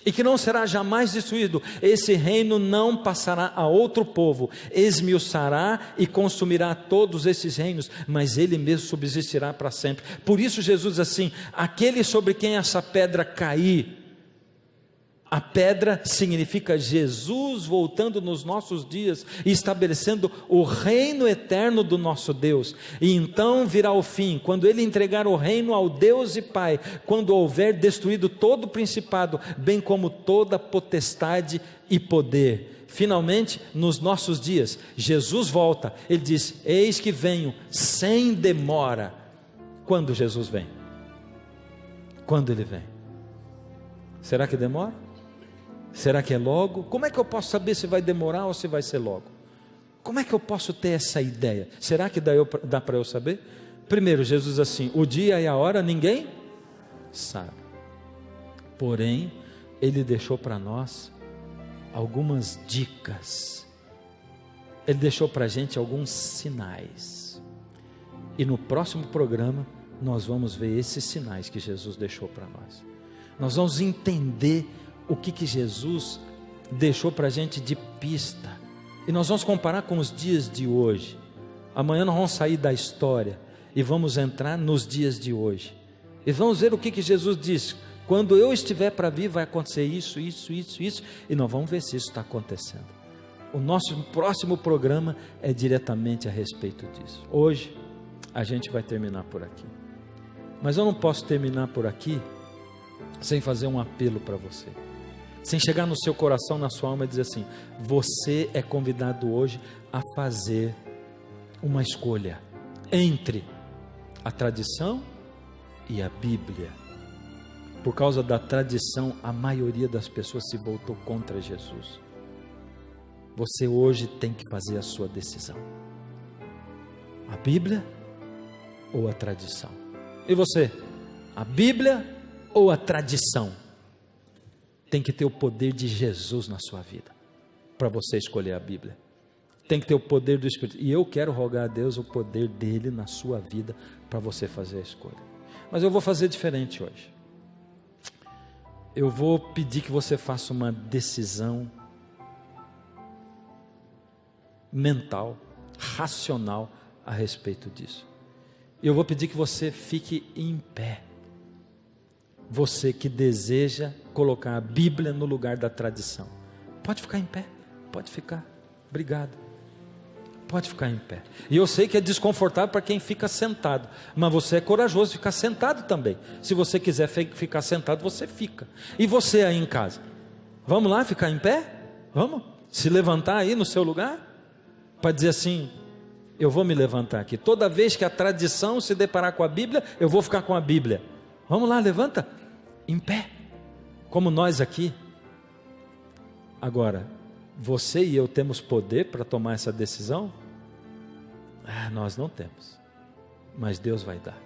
e que não será jamais destruído. Esse reino não passará a outro povo, esmiuçará e consumirá todos esses reinos, mas ele mesmo subsistirá para sempre. Por isso Jesus diz assim: aquele sobre quem essa pedra cair, A pedra significa Jesus voltando nos nossos dias e estabelecendo o reino eterno do nosso Deus. E então virá o fim, quando Ele entregar o reino ao Deus e Pai, quando houver destruído todo o principado, bem como toda potestade e poder. Finalmente, nos nossos dias, Jesus volta. Ele diz: eis que venho sem demora. Quando Jesus vem? Quando Ele vem? Será que demora? Será que é logo? Como é que eu posso saber se vai demorar ou se vai ser logo? Como é que eu posso ter essa ideia? Será que dá para eu saber? Primeiro, Jesus diz assim: o dia e a hora ninguém sabe. Porém, Ele deixou para nós algumas dicas. Ele deixou para a gente alguns sinais. E no próximo programa, nós vamos ver esses sinais que Jesus deixou para nós. Nós vamos entender o que Jesus deixou para a gente de pista, e nós vamos comparar com os dias de hoje. Amanhã nós vamos sair da história e vamos entrar nos dias de hoje, e vamos ver o que Jesus disse: quando eu estiver para vir vai acontecer isso, e nós vamos ver se isso está acontecendo. O nosso próximo programa é diretamente a respeito disso. Hoje a gente vai terminar por aqui, mas eu não posso terminar por aqui sem fazer um apelo para você, sem chegar no seu coração, na sua alma e dizer assim: você é convidado hoje a fazer uma escolha entre a tradição e a Bíblia. Por causa da tradição, a maioria das pessoas se voltou contra Jesus. Você hoje tem que fazer a sua decisão: a Bíblia ou a tradição? E você? A Bíblia ou a tradição? Tem que ter o poder de Jesus na sua vida para você escolher a Bíblia. Tem que ter o poder do Espírito. E eu quero rogar a Deus o poder dele na sua vida para você fazer a escolha. Mas eu vou fazer diferente hoje. Eu vou pedir que você faça uma decisão mental, racional a respeito disso. E eu vou pedir que você fique em pé. Você que deseja colocar a Bíblia no lugar da tradição, pode ficar em pé, pode ficar, obrigado, pode ficar em pé. E eu sei que é desconfortável para quem fica sentado, mas você é corajoso de ficar sentado também. Se você quiser ficar sentado, você fica. E você aí em casa, vamos lá ficar em pé? Vamos se levantar aí no seu lugar, para dizer assim: eu vou me levantar aqui, toda vez que a tradição se deparar com a Bíblia, eu vou ficar com a Bíblia. Vamos lá, levanta, em pé, como nós aqui. Agora, você e eu temos poder para tomar essa decisão? Nós não temos, mas Deus vai dar.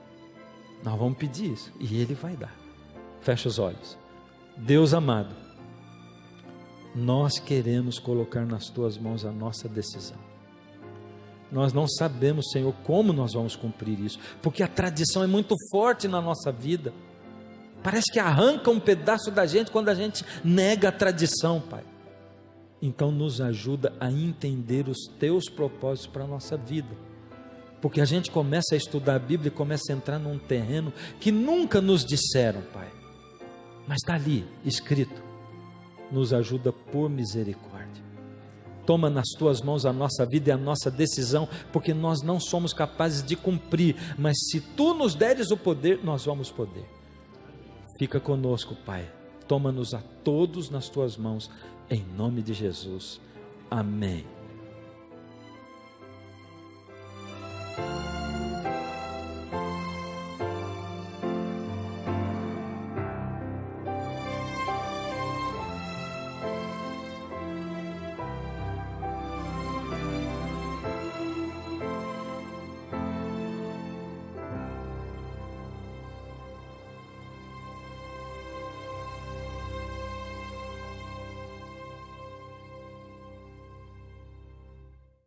Nós vamos pedir isso, e Ele vai dar. Fecha os olhos. Deus amado, nós queremos colocar nas Tuas mãos a nossa decisão. Nós não sabemos, Senhor, como nós vamos cumprir isso, porque a tradição é muito forte na nossa vida. Parece que arranca um pedaço da gente quando a gente nega a tradição, Pai. Então nos ajuda a entender os Teus propósitos para a nossa vida, porque a gente começa a estudar a Bíblia e começa a entrar num terreno que nunca nos disseram, Pai, mas está ali escrito. Nos ajuda por misericórdia. Toma nas Tuas mãos a nossa vida e a nossa decisão, porque nós não somos capazes de cumprir, mas se Tu nos deres o poder, nós vamos poder. Fica conosco, Pai. Toma-nos a todos nas Tuas mãos, em nome de Jesus. Amém.